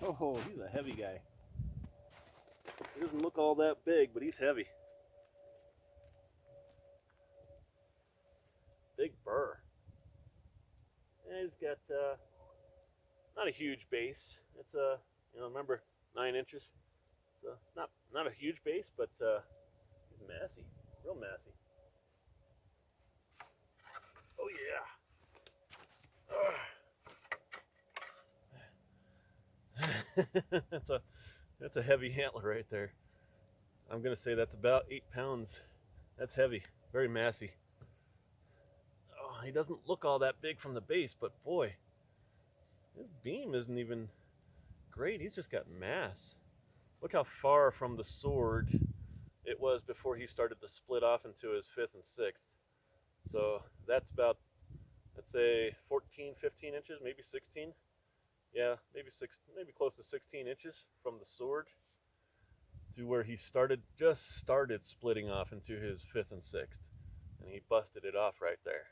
Oh, he's a heavy guy. He doesn't look all that big, but he's heavy. Big burr. And he's got not a huge base. It's remember 9 inches. So it's not a huge base, but he's massy, real massy. Oh yeah. that's a heavy antler right there. I'm gonna say that's about 8 pounds. That's heavy, very massy. Oh, he doesn't look all that big from the base, but boy, his beam isn't even great. He's just got mass. Look how far from the sword it was before he started to split off into his 5th and 6th. So that's about, let's say 14, 15 inches, maybe 16. Yeah, maybe close to 16 inches from the sword to where he just started splitting off into his 5th and 6th. And he busted it off right there.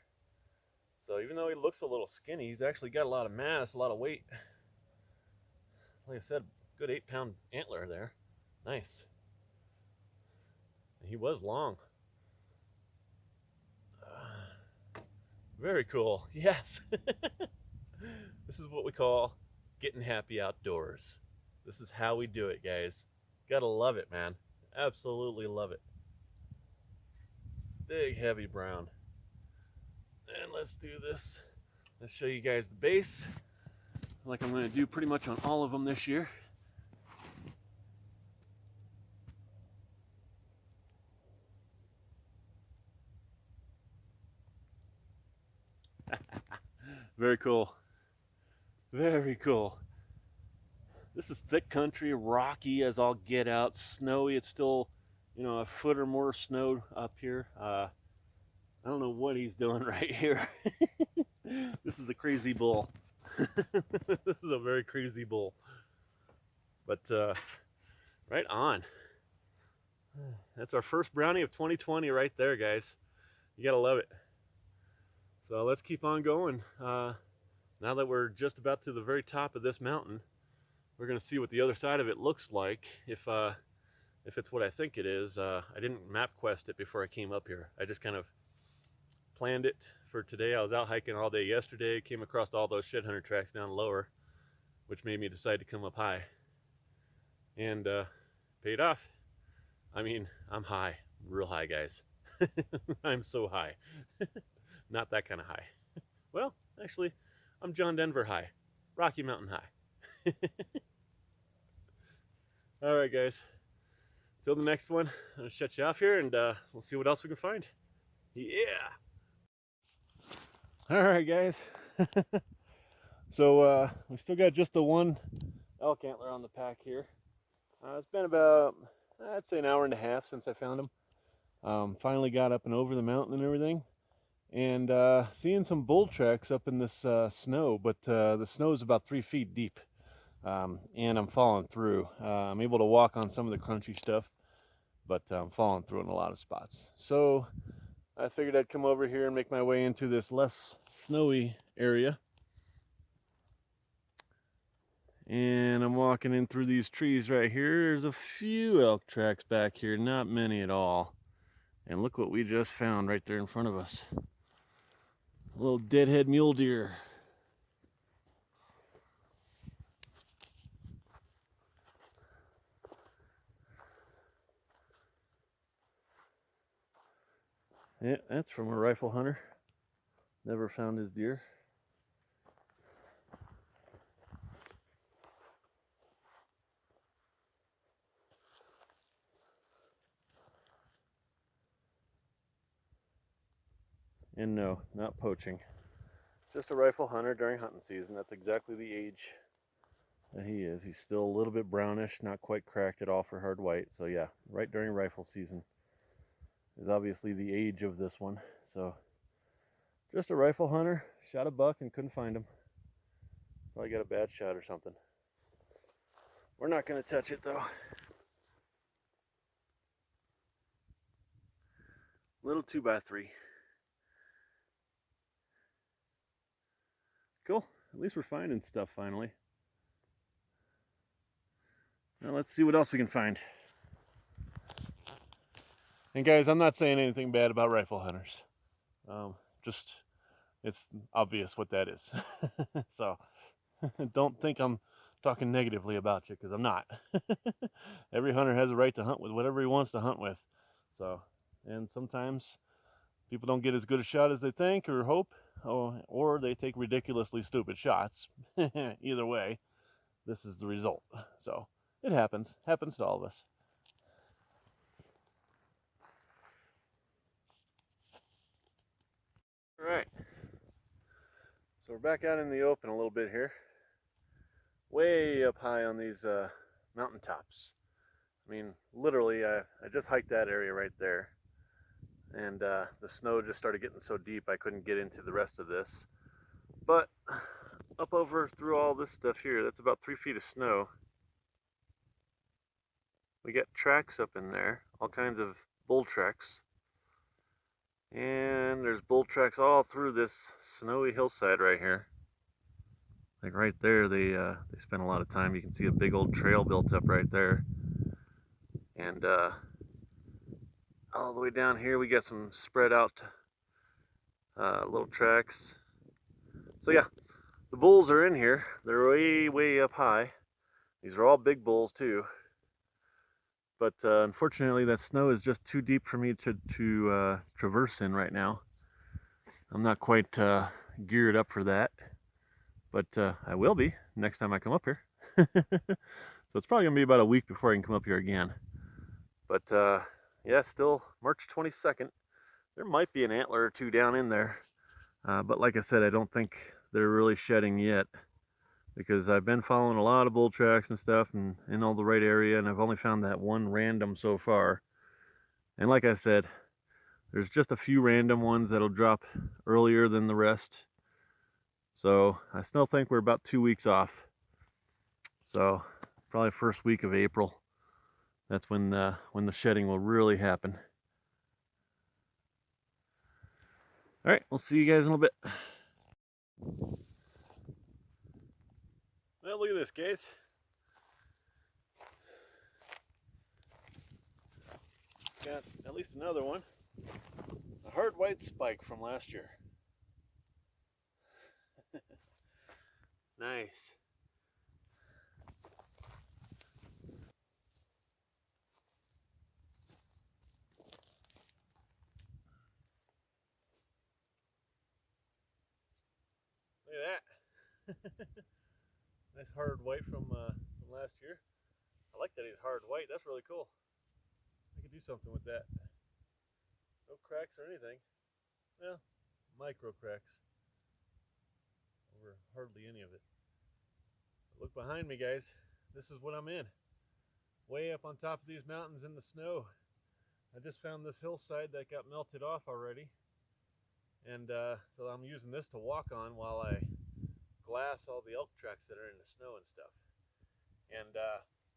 So even though he looks a little skinny, he's actually got a lot of mass, a lot of weight. Like I said, good 8-pound antler there. Nice. And he was long. Very cool. Yes. This is what we call getting happy outdoors. This is how we do it, guys. Gotta love it, man. Absolutely love it. Big, heavy brown. And let's do this. Let's show you guys the base, like I'm going to do pretty much on all of them this year. Very cool. Very cool. This is thick country, rocky as all get out, snowy. It's still, a foot or more snow up here. I don't know what he's doing right here. This is a crazy bull. This is a very crazy bull. But right on. That's our first brownie of 2020 right there, guys. You gotta love it. So let's keep on going. Now that we're just about to the very top of this mountain, we're gonna see what the other side of it looks like. If it's what I think it is. I didn't map quest it before I came up here. I just kind of planned it for today. I was out hiking all day yesterday, came across all those shed hunter tracks down lower, which made me decide to come up high. And paid off. I mean, I'm high, real high, guys. I'm so high. Not that kind of high. Well, actually, I'm John Denver high, Rocky Mountain high. All right, guys. Till the next one, I'm gonna shut you off here, and we'll see what else we can find. Yeah. All right, guys. So we still got just the one elk antler on the pack here. It's been about, I'd say, an hour and a half since I found him. Finally got up and over the mountain and everything, and seeing some bull tracks up in this snow, but the snow is about 3 feet deep, and I'm falling through. I'm able to walk on some of the crunchy stuff, but I'm falling through in a lot of spots. So I figured I'd come over here and make my way into this less snowy area. And I'm walking in through these trees right here. There's a few elk tracks back here, not many at all. And look what we just found right there in front of us. A little deadhead mule deer. Yeah, that's from a rifle hunter. Never found his deer. And no, not poaching. Just a rifle hunter during hunting season. That's exactly the age that he is. He's still a little bit brownish, not quite cracked at all for hard white. So yeah, right during rifle season is obviously the age of this one. So just a rifle hunter, shot a buck and couldn't find him. Probably got a bad shot or something. We're not going to touch it though. Little 2x3. Cool. At least we're finding stuff finally. Now let's see what else we can find. And guys, I'm not saying anything bad about rifle hunters. Just it's obvious what that is. So don't think I'm talking negatively about you, because I'm not. Every hunter has a right to hunt with whatever he wants to hunt with. So, and sometimes people don't get as good a shot as they think or hope, or they take ridiculously stupid shots. Either way, this is the result. So it happens to all of us. All right, so we're back out in the open a little bit here, way up high on these mountain tops. I mean, literally, I just hiked that area right there, and the snow just started getting so deep I couldn't get into the rest of this. But up over through all this stuff here, that's about 3 feet of snow. We got tracks up in there, all kinds of bull tracks. And there's bull tracks all through this snowy hillside right here. Like right there, they spent a lot of time. You can see a big old trail built up right there. And all the way down here, we got some spread out little tracks. So yeah, the bulls are in here. They're way, way up high. These are all big bulls too. But unfortunately, that snow is just too deep for me to traverse in right now. I'm not quite geared up for that, but I will be next time I come up here. So it's probably gonna be about a week before I can come up here again. But yeah, still March 22nd. There might be an antler or two down in there, but like I said, I don't think they're really shedding yet, because I've been following a lot of bull tracks and stuff and in all the right area, and I've only found that one random so far. And like I said, there's just a few random ones that'll drop earlier than the rest. So I still think we're about 2 weeks off. So probably first week of April. That's when the shedding will really happen. All right, we'll see you guys in a little bit. Well, look at this, guys. Got at least another one. A hard white spike from last year. Nice. Look at that. Nice hard white from last year. I like that he's hard white. That's really cool. I could do something with that. No cracks or anything. Well, micro cracks over hardly any of it. But look behind me, guys. This is what I'm in. Way up on top of these mountains in the snow. I just found this hillside that got melted off already. And so I'm using this to walk on while I glass all the elk tracks that are in the snow and stuff. And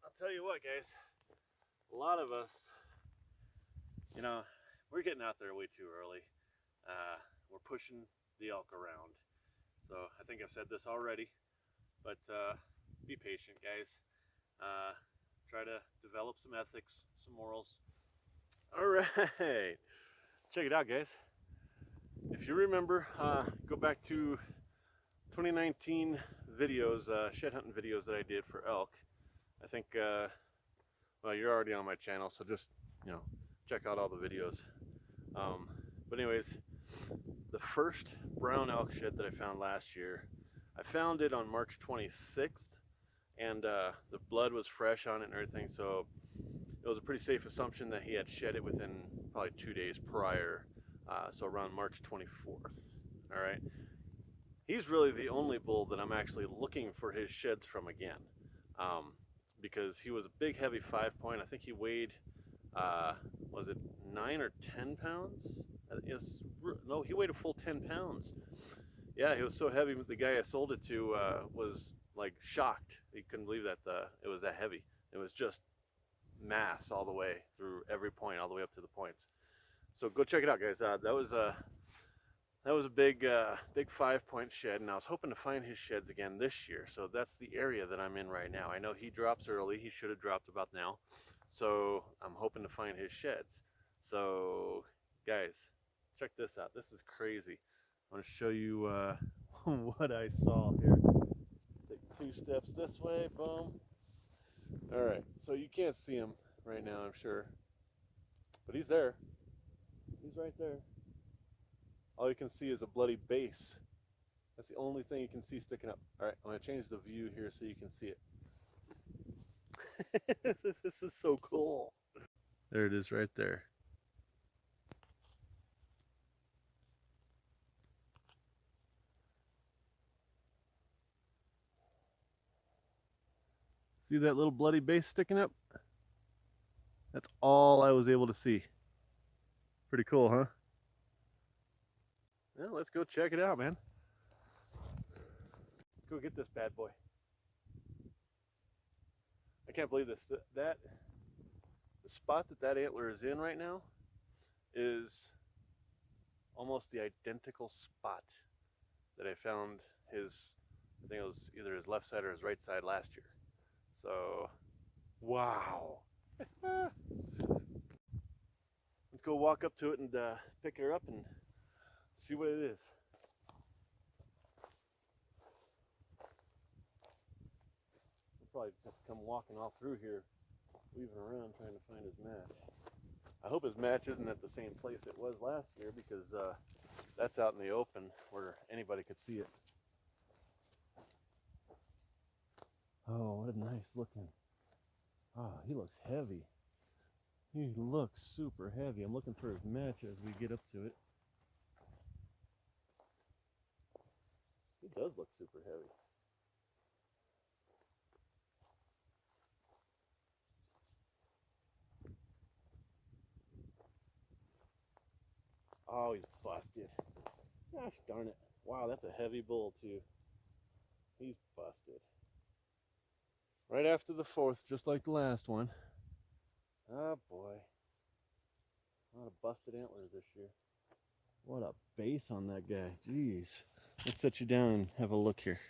I'll tell you what, guys, a lot of us, you know, we're getting out there way too early. We're pushing the elk around. So I think I've said this already, but be patient, guys. Try to develop some ethics, some morals. All right, check it out, guys. If you remember, go back to 2019 videos, shed hunting videos that I did for elk. I think, well, you're already on my channel, so just, you know, check out all the videos. But anyways, the first brown elk shed that I found last year, I found it on March 26th, and the blood was fresh on it and everything, so it was a pretty safe assumption that he had shed it within probably 2 days prior, so around March 24th. All right. He's really the only bull that I'm actually looking for his sheds from again, because he was a big, heavy 5-point. I think he weighed, was it 9 or 10 pounds? No, he weighed a full 10 pounds. Yeah, he was so heavy. The guy I sold it to was like shocked. He couldn't believe that it was that heavy. It was just mass all the way through every point, all the way up to the points. So go check it out, guys. That was That was a big 5-point shed, and I was hoping to find his sheds again this year. So that's the area that I'm in right now. I know he drops early. He should have dropped about now. So I'm hoping to find his sheds. So guys, check this out. This is crazy. I want to show you what I saw here. Take 2 steps this way, boom. All right, so you can't see him right now, I'm sure, but he's there. He's right there. All you can see is a bloody base. That's the only thing you can see sticking up. All right, I'm gonna change the view here so you can see it. This is so cool. There it is right there. See that little bloody base sticking up? That's all I was able to see. Pretty cool, huh? Well, let's go check it out, man. Let's go get this bad boy. I can't believe this. The spot that antler is in right now is almost the identical spot that I found his, I think it was either his left side or his right side last year. So, wow. Let's go walk up to it and pick her up and see what it is. We'll probably just come walking all through here, weaving around trying to find his match. I hope his match isn't at the same place it was last year, because that's out in the open where anybody could see it. Oh, what a nice looking. Oh, he looks heavy. He looks super heavy. I'm looking for his match as we get up to it. He does look super heavy. Oh, he's busted. Gosh darn it. Wow, that's a heavy bull too. He's busted. Right after the 4th, just like the last one. Oh boy. A lot of busted antlers this year. What a base on that guy. Jeez. Let's set you down and have a look here.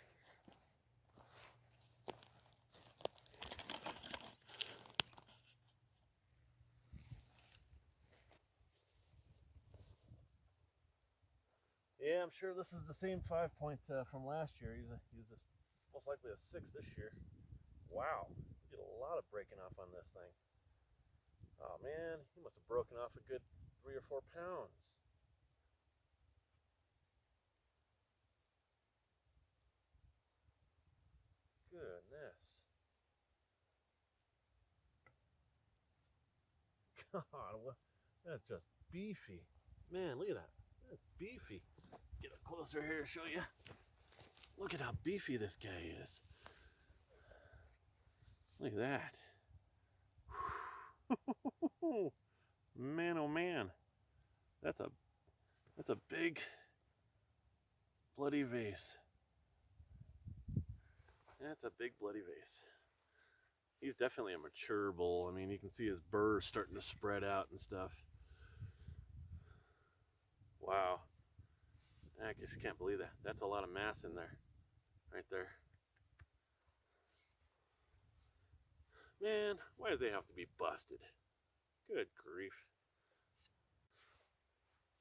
Yeah, I'm sure this is the same 5-point from last year. He's most likely a 6 this year. Wow, we did a lot of breaking off on this thing. Oh man, he must have broken off a good 3 or 4 pounds. Goodness. God, that's just beefy. Man, look at that. That's beefy. Get up closer here to show you. Look at how beefy this guy is. Look at that. Man, oh man. That's a big bloody vase. That's a big bloody vase. He's definitely a mature bull. I mean, you can see his burrs starting to spread out and stuff. Wow. I just can't believe that. That's a lot of mass in there. Right there. Man, why does they have to be busted? Good grief.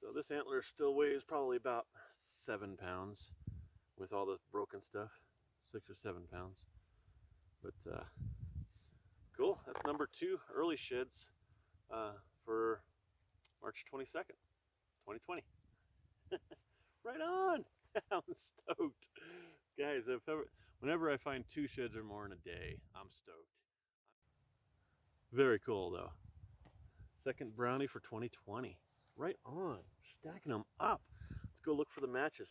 So this antler still weighs probably about 7 pounds with all the broken stuff. 6 or 7 pounds. But cool. That's number 2 early sheds for March 22nd, 2020. Right on. I'm stoked. Guys, whenever I find 2 sheds or more in a day, I'm stoked. Very cool though. Second brownie for 2020. Right on. Stacking them up. Let's go look for the matches.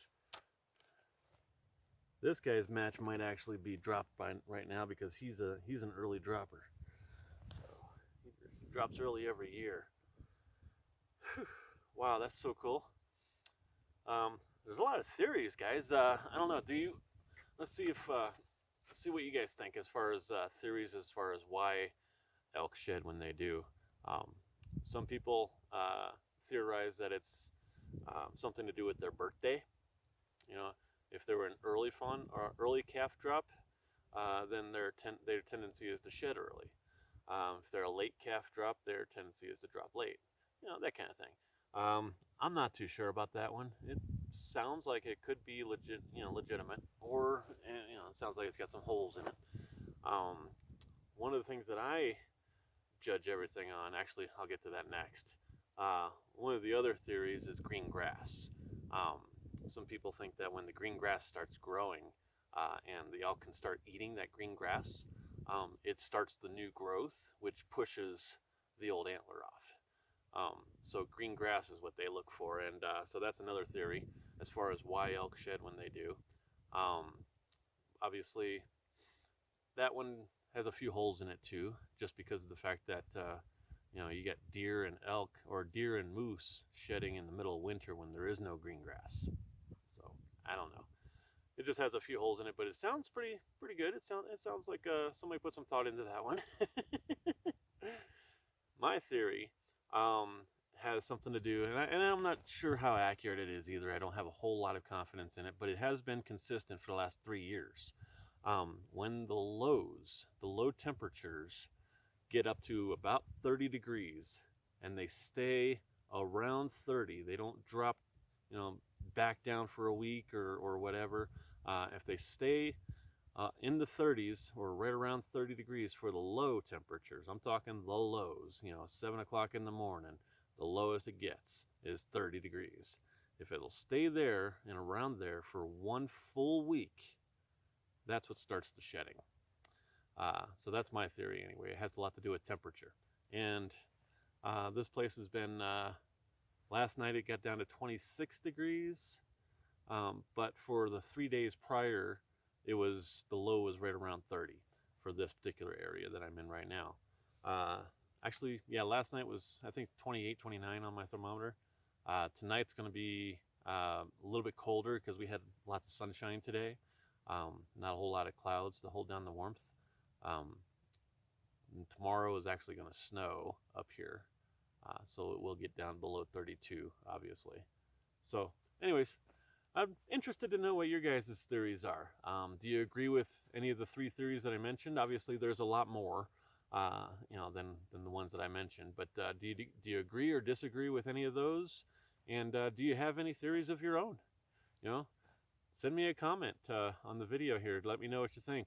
This guy's match might actually be dropped by right now because he's an early dropper. So he drops early every year. Whew. Wow, that's so cool. There's a lot of theories, guys. I don't know. Let's see if see what you guys think as far as theories as far as why elk shed when they do. Some people theorize that it's something to do with their birthday. You know, if they were an early fawn or early calf drop, then their tendency is to shed early. If they're a late calf drop, their tendency is to drop late. That kind of thing. I'm not too sure about that one. It sounds like it could be legitimate, or it sounds like it's got some holes in it. Um, One of the things that I judge everything on, actually, I'll get to that next. One of the other theories is green grass. Um, some people think that when the green grass starts growing and the elk can start eating that green grass, it starts the new growth, which pushes the old antler off. So green grass is what they look for, and so that's another theory as far as why elk shed when they do. Um, Obviously, that one has a few holes in it too, just because of the fact that you get deer and elk or deer and moose shedding in the middle of winter when there is no green grass. So I don't know. It just has a few holes in it, but it sounds pretty good. It sounds like somebody put some thought into that one. My theory has something to do, and I'm not sure how accurate it is either. I don't have a whole lot of confidence in it, but it has been consistent for the last 3 years. When the low temperatures get up to about 30 degrees and they stay around 30, they don't drop, you know, back down for a week or whatever. If they stay in the 30s or right around 30 degrees for the low temperatures, I'm talking the lows, 7 o'clock in the morning, the lowest it gets is 30 degrees. If it'll stay there and around there for one full week, that's what starts the shedding. So that's my theory anyway. It has a lot to do with temperature. And this place has been, last night it got down to 26 degrees. But for the 3 days prior, the low was right around 30 for this particular area that I'm in right now. Uh, Actually, yeah, last night was, I think, 28, 29 on my thermometer. Tonight's going to be a little bit colder because we had lots of sunshine today. Not a whole lot of clouds to hold down the warmth. Um, Tomorrow is actually going to snow up here, so it will get down below 32, obviously. So, anyways, I'm interested to know what your guys' theories are. Do you agree with any of the three theories that I mentioned? Obviously, there's a lot more, than the ones that I mentioned. But do you agree or disagree with any of those? And do you have any theories of your own? You know, Send me a comment on the video here. Let me know what you think.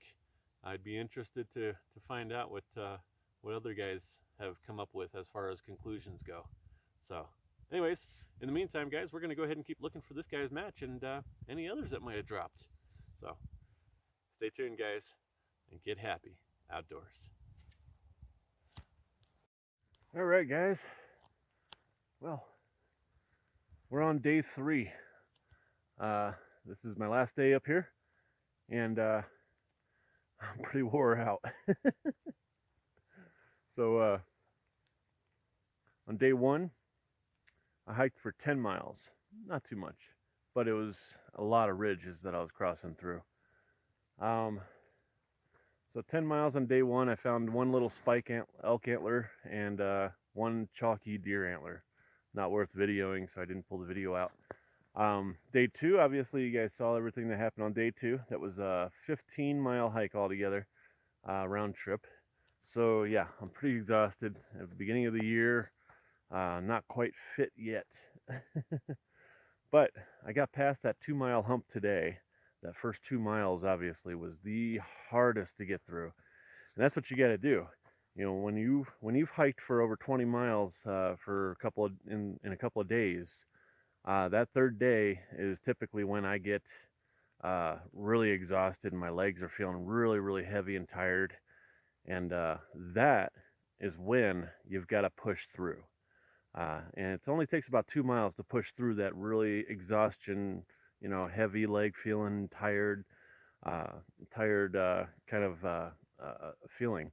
I'd be interested to find out what other guys have come up with as far as conclusions go. So, anyways, in the meantime, guys, we're going to go ahead and keep looking for this guy's match and any others that might have dropped. So, stay tuned, guys, and get happy outdoors. All right, guys. Well, we're on day 3. This is my last day up here, and I'm pretty wore out. So, on day 1, I hiked for 10 miles. Not too much, but it was a lot of ridges that I was crossing through. So 10 miles on day 1, I found one little elk antler and one chalky deer antler. Not worth videoing, so I didn't pull the video out. Day 2, obviously you guys saw everything that happened on day 2. That was a 15-mile hike altogether, round trip. So yeah, I'm pretty exhausted at the beginning of the year. Not quite fit yet. But I got past that 2-mile hump today. That first 2 miles obviously was the hardest to get through. And that's what you got to do. When you've hiked for over 20 miles for in a couple of days, that third day is typically when I get really exhausted and my legs are feeling really, really heavy and tired. And that is when you've got to push through. And it only takes about 2 miles to push through that really exhaustion, heavy leg feeling, tired kind of feeling.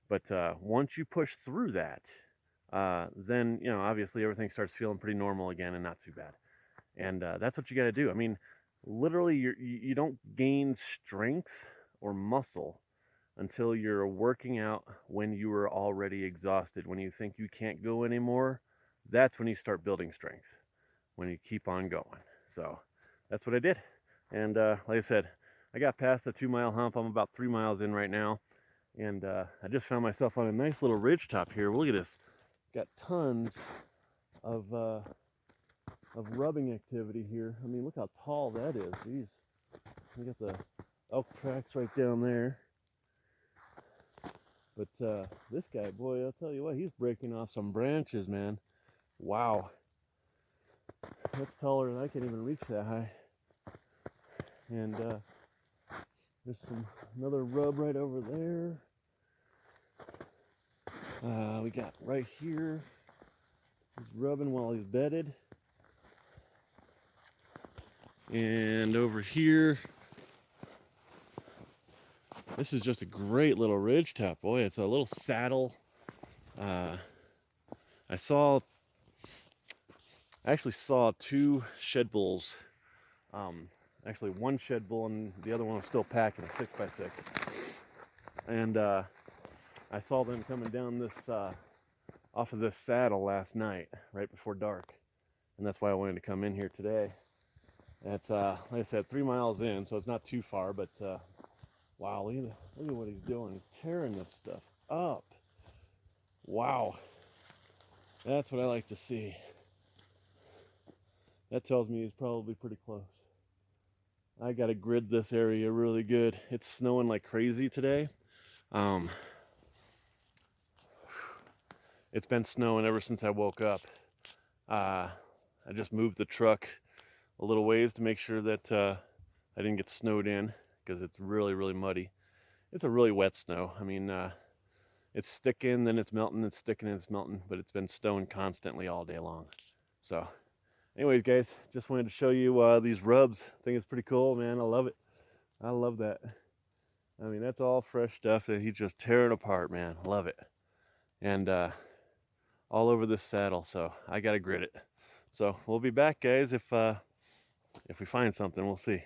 But once you push through that, then, obviously everything starts feeling pretty normal again and not too bad. And that's what you got to do. I mean, literally, you don't gain strength or muscle until you're working out when you are already exhausted. When you think you can't go anymore, that's when you start building strength. when you keep on going. So that's what I did. And like I said, I got past the 2 mile hump. I'm about 3 miles in right now. And I just found myself on a nice little ridge top here. Look at this. Got tons of rubbing activity here. I mean, look how tall that is. Jeez. We got the elk tracks right down there. But this guy, boy, I'll tell you what, he's breaking off some branches, man. Wow. That's taller than I can even reach that high. And there's another rub right over there. We got right here. He's rubbing while he's bedded. And over here, this is just a great little ridge top. Boy, it's a little saddle. I actually saw 2 shed bulls. Actually, one shed bull and the other one was still packing a 6x6. And I saw them coming down this off of this saddle last night, right before dark. And that's why I wanted to come in here today. It's like I said, 3 miles in, so it's not too far. But wow, look at what he's doing. He's tearing this stuff up. Wow, that's what I like to see. That tells me he's probably pretty close. I gotta grid this area really good. It's snowing like crazy today. It's been snowing ever since I woke up. I just moved the truck a little ways to make sure that I didn't get snowed in, because it's really, really muddy. It's a really wet snow. I mean, it's sticking, then it's melting, it's sticking, and it's melting, but it's been snowing constantly all day long. So anyways, guys, just wanted to show you these rubs. I think it's pretty cool, man. I love it. I love that. I mean, that's all fresh stuff that he's just tearing apart, man. Love it. And all over this saddle, so I gotta grit it. So we'll be back, guys, if we find something. We'll see.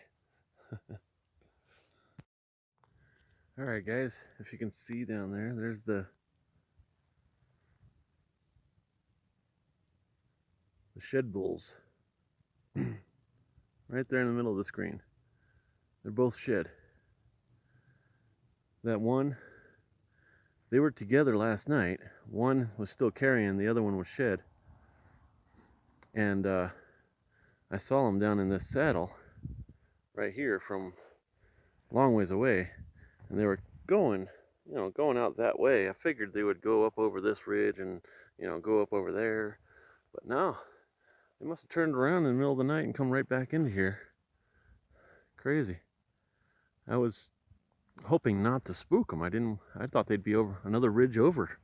All right, guys, if you can see down there, there's the shed bulls right there in the middle of the screen. They're both shed. That one, they were together last night. One was still carrying, the other one was shed. And I saw them down in this saddle right here from a long ways away. And they were going out that way. I figured they would go up over this ridge and, go up over there. But no, they must have turned around in the middle of the night and come right back into here. Crazy. I was hoping not to spook them. I thought they'd be over another ridge over.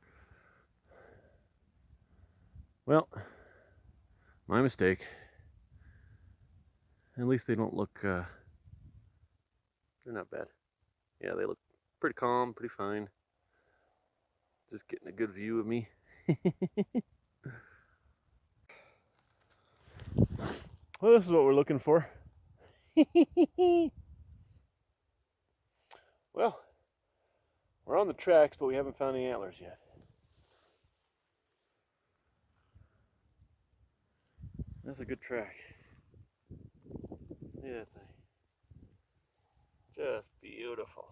Well, my mistake. At least they don't look, they're not bad. Yeah, they look pretty calm, pretty fine. Just getting a good view of me. Well, this is what we're looking for. Well, we're on the tracks, but we haven't found any antlers yet. That's a good track. Look at that thing. Just beautiful.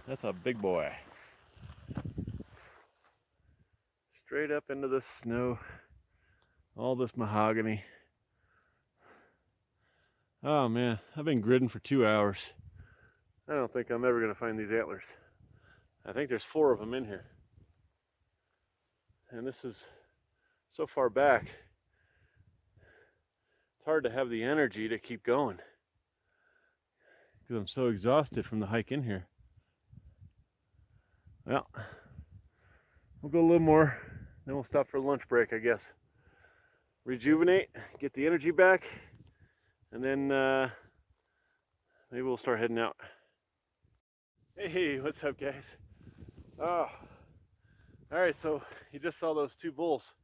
That's a big boy. Straight up into the snow. All this mahogany. Oh man, I've been gridding for 2 hours. I don't think I'm ever going to find these antlers. I think there's 4 of them in here. And this is so far back. It's hard to have the energy to keep going, because I'm so exhausted from the hike in here. Well, we'll go a little more, then we'll stop for lunch break, I guess. Rejuvenate, get the energy back, and then maybe we'll start heading out. Hey, what's up, guys? Oh, all right, so you just saw those 2 bulls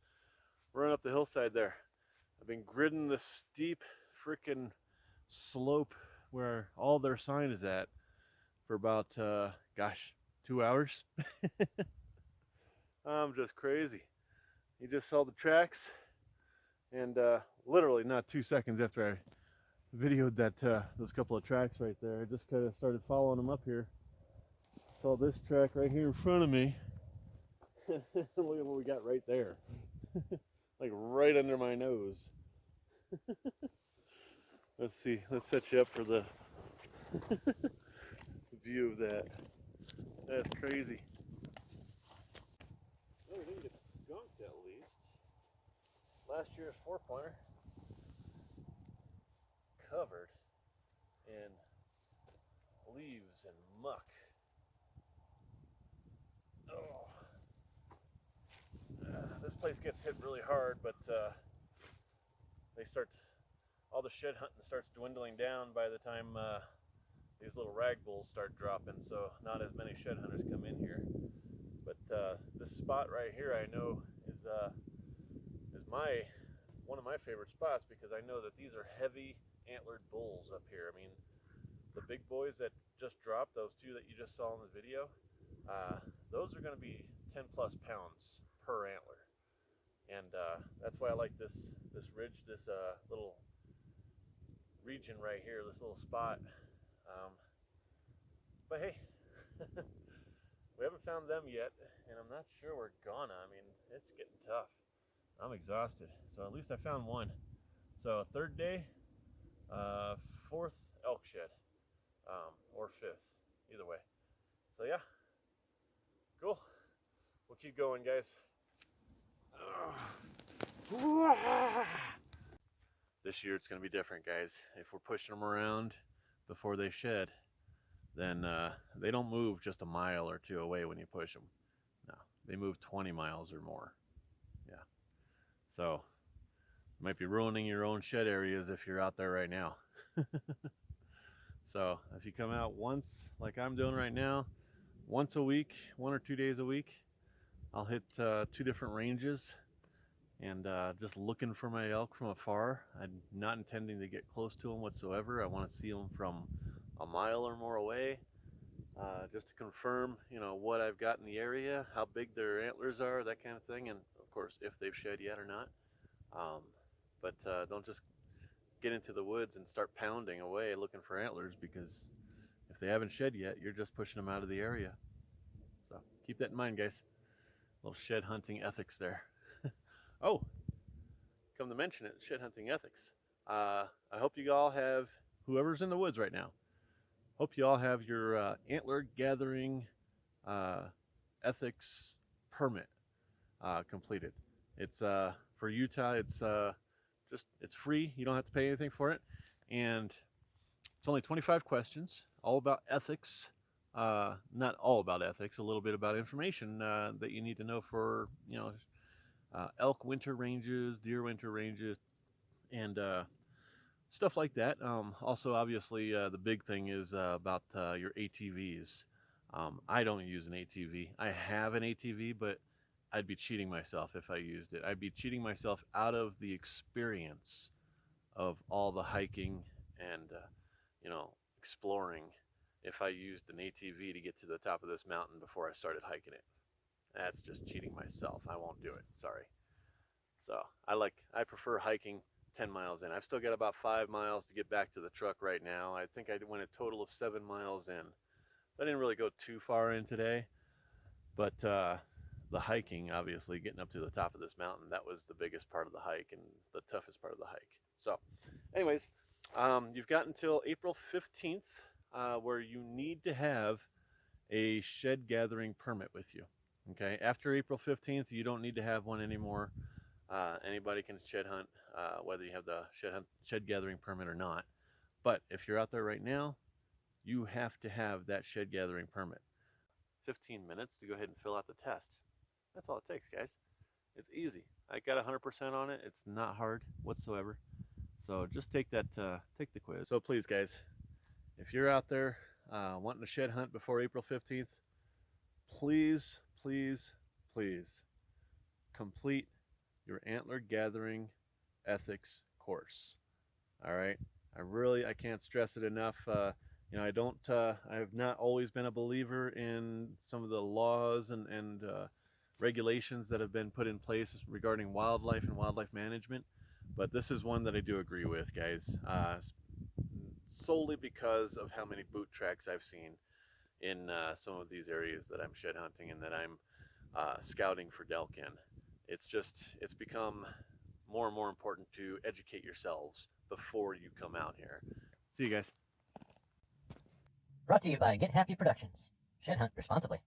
run up the hillside there. I've been gridding this steep freaking slope where all their sign is at for about, gosh, 2 hours. I'm just crazy. You just saw the tracks, and literally not 2 seconds after I videoed that those couple of tracks right there, I just kind of started following them up here. Saw this track right here in front of me. Look at what we got right there. Like right under my nose. Let's see, let's set you up for the view of that. That's crazy. Well, we didn't get skunked at least. Last year's 4-pointer covered in leaves and muck. Oh, this place gets hit really hard, but all the shed hunting starts dwindling down by the time these little rag bulls start dropping, so not as many shed hunters come in here. But this spot right here, I know is one of my favorite spots, because I know that these are heavy antlered bulls up here. I mean, the big boys that just dropped, those two that you just saw in the video, those are going to be 10 plus pounds per antler, and that's why I like this ridge, this little region right here, this little spot. But hey, we haven't found them yet, and I'm not sure we're gonna. I mean, it's getting tough. I'm exhausted, so at least I found one. So third day, fourth elk shed, or fifth, either way. So yeah, cool. We'll keep going, guys. This year it's going to be different, guys. If we're pushing them around before they shed, then they don't move just a mile or two away when you push them. No, they move 20 miles or more. Yeah. So you might be ruining your own shed areas if you're out there right now. So if you come out once, like I'm doing right now, once a week, 1 or 2 days a week, I'll hit 2 different ranges, and just looking for my elk from afar. I'm not intending to get close to them whatsoever. I want to see them from a mile or more away, just to confirm, what I've got in the area, how big their antlers are, that kind of thing, and of course if they've shed yet or not. But don't just get into the woods and start pounding away looking for antlers, because if they haven't shed yet, you're just pushing them out of the area. So keep that in mind, guys. A little shed hunting ethics there. Oh, come to mention it, shed hunting ethics. I hope you all have, whoever's in the woods right now, hope you all have your antler gathering ethics permit completed. It's for Utah. It's free. You don't have to pay anything for it, and it's only 25 questions, all about ethics. Not all about ethics, a little bit about information that you need to know for elk winter ranges, deer winter ranges, and stuff like that. Also, obviously, the big thing is about your ATVs. I don't use an ATV. I have an ATV, but I'd be cheating myself if I used it. I'd be cheating myself out of the experience of all the hiking and exploring if I used an ATV to get to the top of this mountain before I started hiking it. That's just cheating myself. I won't do it. Sorry. So I prefer hiking 10 miles in. I've still got about 5 miles to get back to the truck right now. I think I went a total of 7 miles in. So I didn't really go too far in today, but the hiking, obviously getting up to the top of this mountain, that was the biggest part of the hike and the toughest part of the hike. So anyways, you've got until April 15th where you need to have a shed gathering permit with you. Okay, after April 15th, you don't need to have one anymore. Anybody can shed hunt, whether you have the shed gathering permit or not. But if you're out there right now, you have to have that shed gathering permit. 15 minutes to go ahead and fill out the test. That's all it takes, guys. It's easy. I got 100% on it. It's not hard whatsoever. So just take the quiz. So please, guys, if you're out there wanting to shed hunt before April 15th, please, please, please complete your antler gathering ethics course. All right. I can't stress it enough. I have not always been a believer in some of the laws and regulations that have been put in place regarding wildlife and wildlife management, but this is one that I do agree with, guys. Solely because of how many boot tracks I've seen in some of these areas that I'm shed hunting and that I'm scouting for elk in. It's become more and more important to educate yourselves before you come out here. See you guys. Brought to you by Get Happy Productions. Shed hunt responsibly.